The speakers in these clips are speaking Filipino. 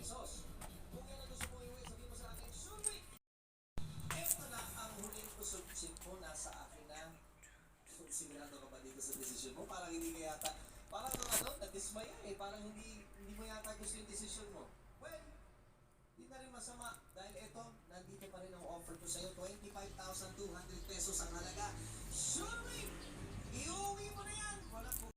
pesos. Kung yan ang gusto mo iuwi, sabihin mo sa akin, Sunway! Eto na ang huling usog-sip mo, nasa akin na. Sigurado ka ba dito sa desisyon mo? Parang hindi ka yata, parang nadismaya eh. Parang hindi mo yata gusto yung desisyon mo. Well, hindi na rin masama. Dahil eto, nandito pa rin ang offer ko sa'yo. 25,200 pesos ang halaga. Sunway! Iuwi mo na yan! Wala po.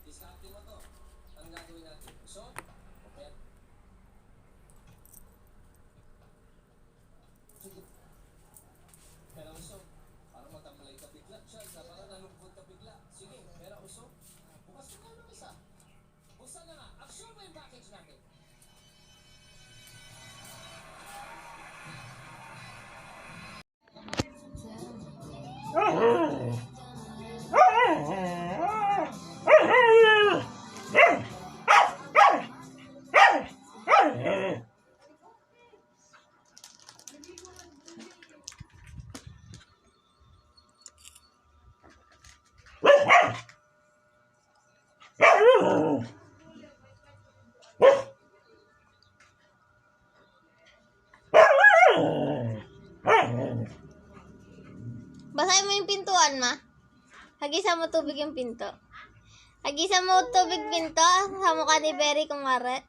Diskarte mo to. Anong gagawin natin? So, okay. Sige. Pero usok, parang matamlay ka bigla. Siya, parang nalungkot ka bigla. Sige, pero usok, bukas mo ka ng isa. Buksan na nga, action mo yung package natin. Basahin mo yung pintuan, ma. Hagisan mo tubig yung pinto. Hagisan mo tubig pinto. Sa mukha ni Berry kumare.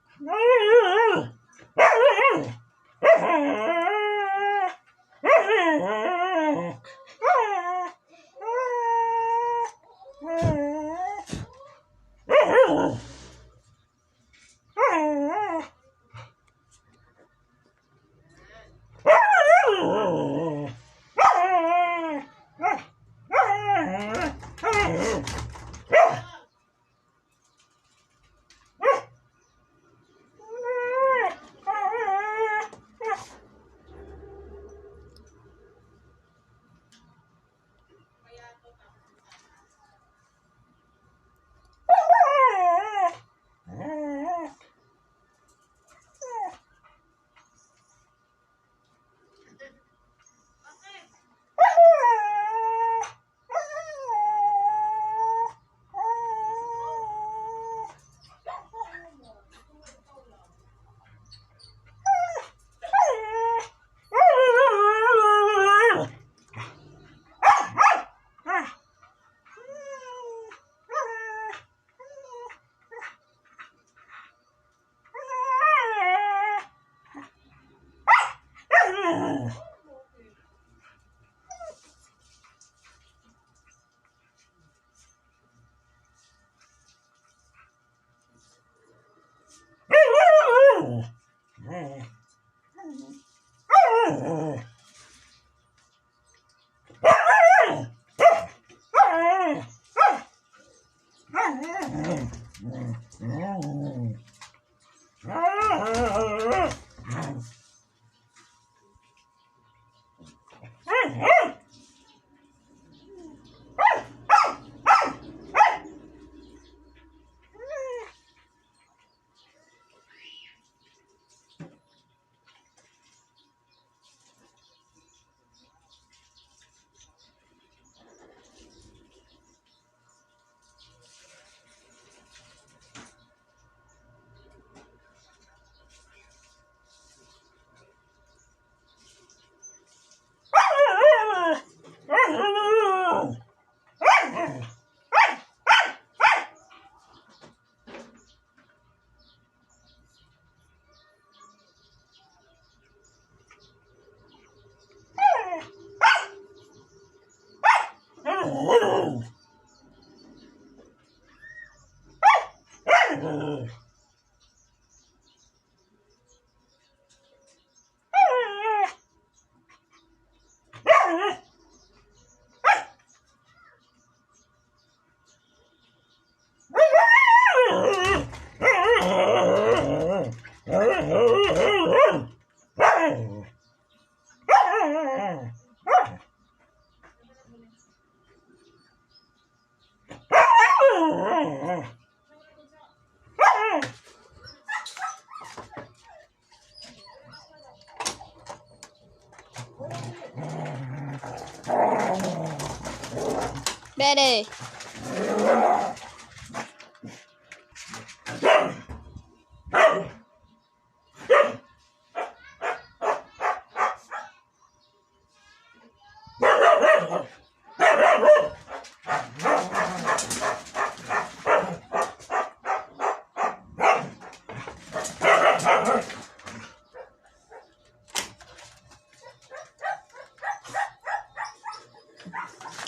Bere.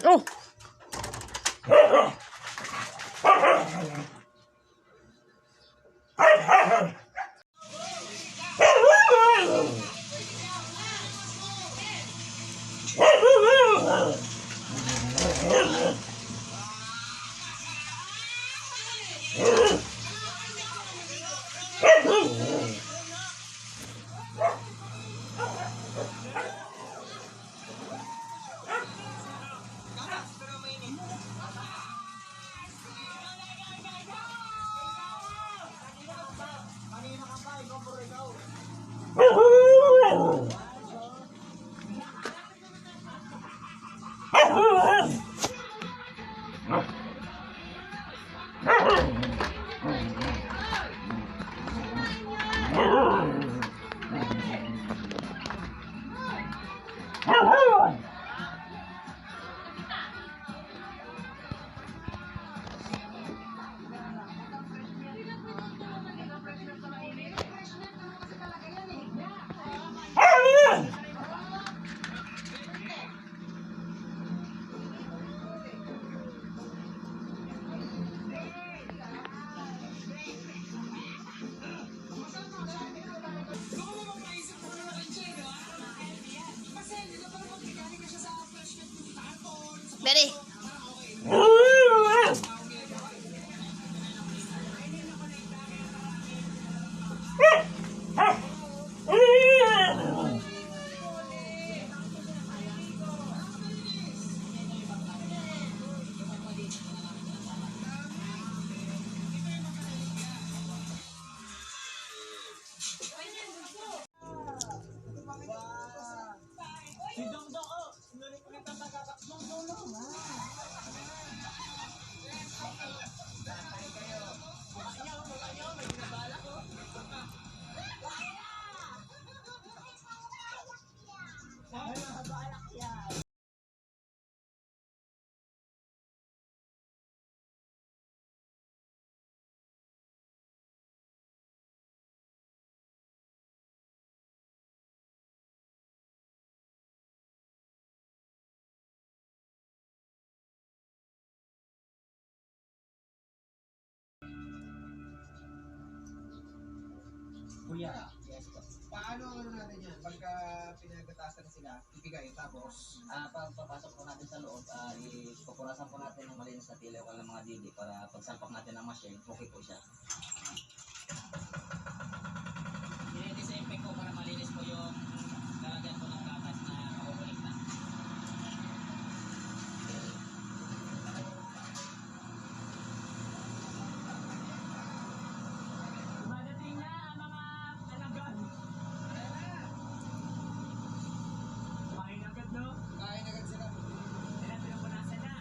Oh. Bere. Si Dongdong, oh! Sinulit-ulit ang nakaka... Dongdong! Kuya, yes po. Paano ang ano natin yan? Pagka pinagkatasan na sila, ibigay tapos Pag papasok po natin sa loob, ipupurasan po natin ng malinis na tila o ng mga didi para pagsalpak natin ng machine, okay po siya. Dinidisinfect po para malinis po yung lalagyan po ng gatas na makukulik na. Dumadating na ang mga alagan. Kumain agad, no? kain agad sila. Pinapunasan na.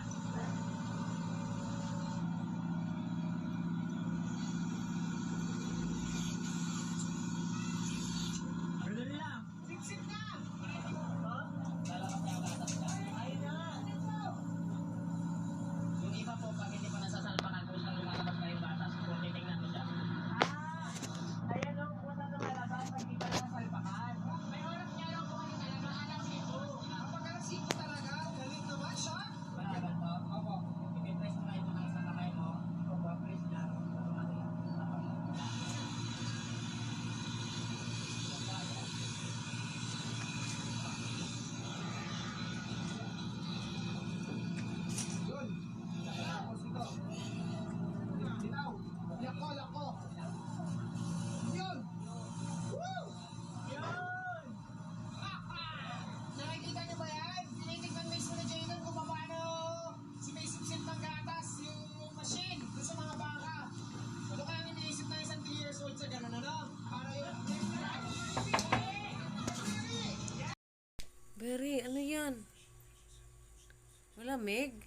Malamig.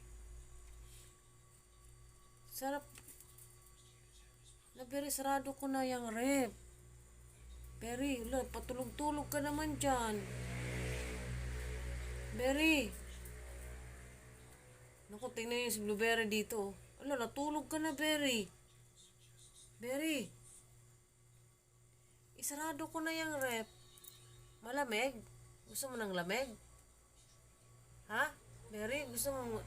Sarap. Beri, sarado ko na yung rep. Beri, patulog-tulog ka naman dyan. Beri. Naku, tingnan yung si Blueberry dito. Natulog ka na, Beri. Beri. Isarado ko na yung rep. Malamig? Gusto mo ng lamig? Ha? Beri, gusto mo...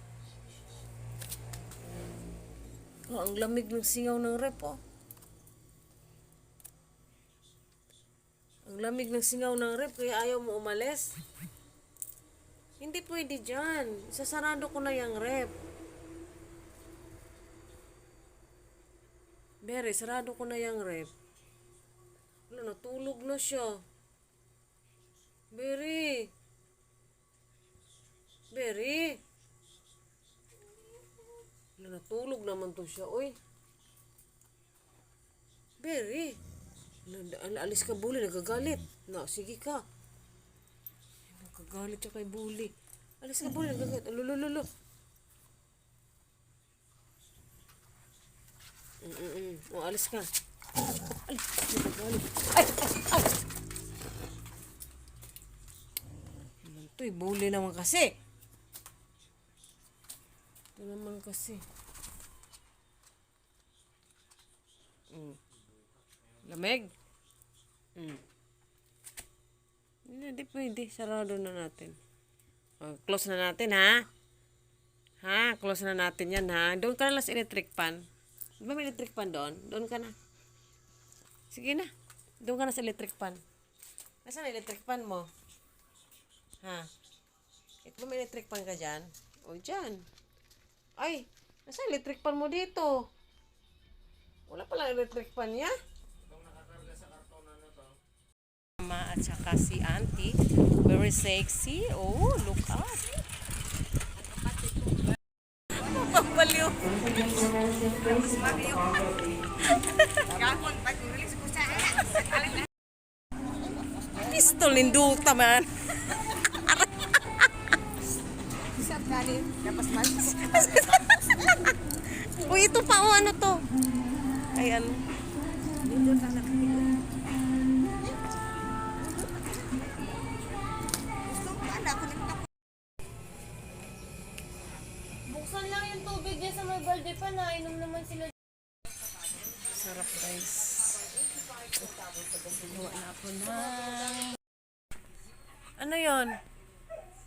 Oh, ang lamig ng singaw ng rep, oh. Ang lamig ng singaw ng rep, kaya ayaw mo umalis. Hindi pwede dyan. Sasarado ko na yung rep. Beri, sarado ko na yung rep. Natulog na siya. Beri. Beri. Natulog naman to siya, oy. Beri. Alis ka, Bully. Nagagalit. Sige ka. Nagagalit siya kay Bully. Alis ka, Bully. Nagagalit. Lulululu. Alis ka. Alis. Nagagalit. Ay! Ito'y Bully naman kasi. Ito naman kasi. Lamig? Hindi pwede. Sarado na natin. Close na natin, ha? Ha? Close na natin yan, ha? Doon ka na lang sa electric pan. Di ba may electric pan doon? Doon ka na. Sige na. Doon ka na sa electric pan. Nasaan na electric pan mo? Ha? Ito ba may electric pan ka dyan? O, dyan. Ay, nasaan electric pan mo dito? Wala pala electric pan niya. Mama at saka si auntie. Very sexy. Oh, look up. Mapapaliw. Pistol ninduta man. Uy, ito pa, ano to? Ay, ano? Buksan lang yung tubig niya sa may balde pa. Nainom naman sila. Sarap, guys. Gawa na ako na. Ano yon?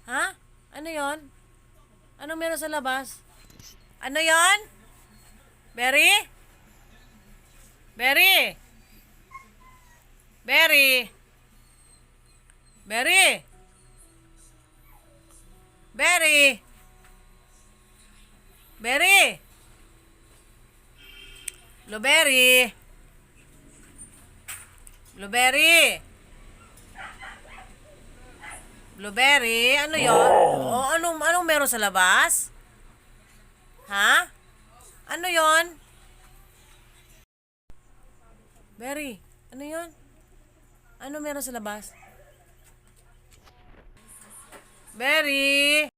Ha? Ano yon? Ano meron sa labas? Ano yon? Berry? Berry? Berry? Berry? Berry? Berry? Blueberry? Blueberry? Blueberry? Ano yon? O, anong meron sa labas? Ha? Ano yon? Berry? Ano yon? Ano meron sa labas? Berry?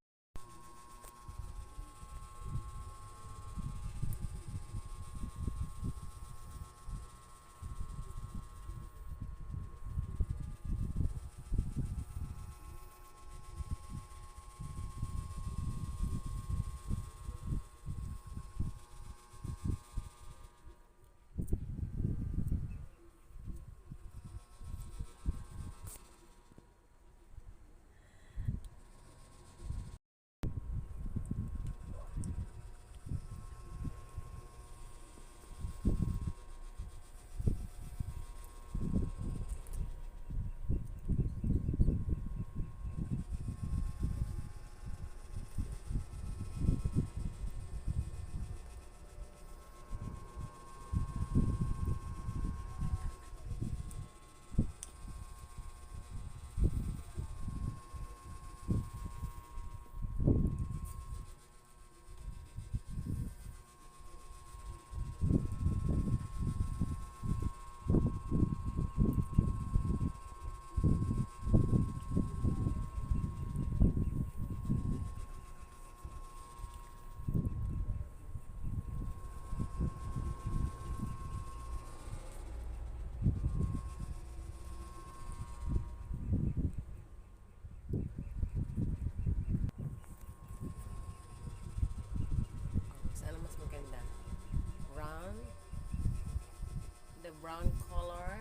brown color,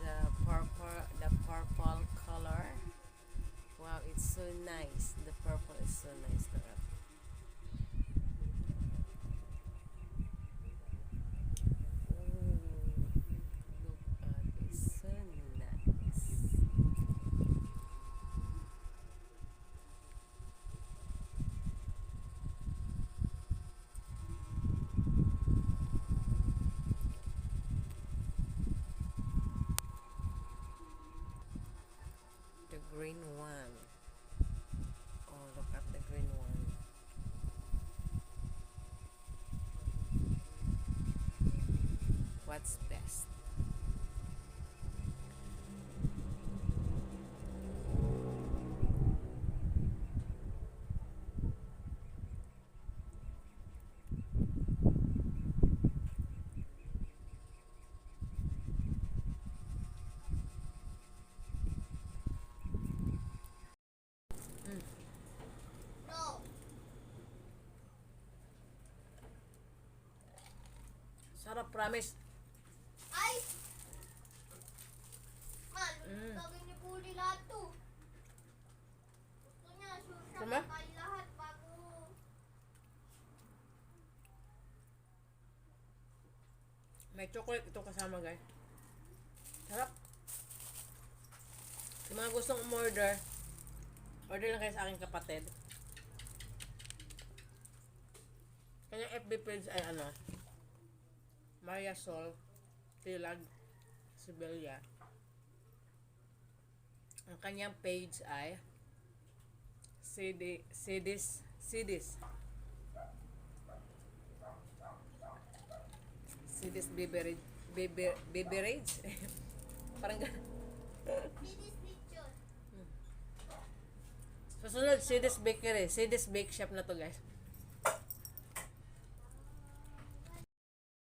the purple color. Wow, it's so nice. The purple is so nice. Look at. Ooh, look at it. It's so nice. The green one. Oh, look at the green one. What's best? No. Sarap, promise. Ay! Man, gagawin ni Puli lahat to. Gusto niya, sure siya Tama? kakain lahat bago... May chocolate ito kasama, guys. Sarap. Yung mga gustong umorder, order lang kayo sa aking kapatid. Kanyang FB page ay ano, Maria Sol Tilag Sibelia. Ang kanyang page ay Sidis Beverage. Parang ganun. Bilis picture. Susunod, Sidis Bakery. Sidis Bake Shop na to, guys.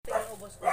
Ito yung ubos ko.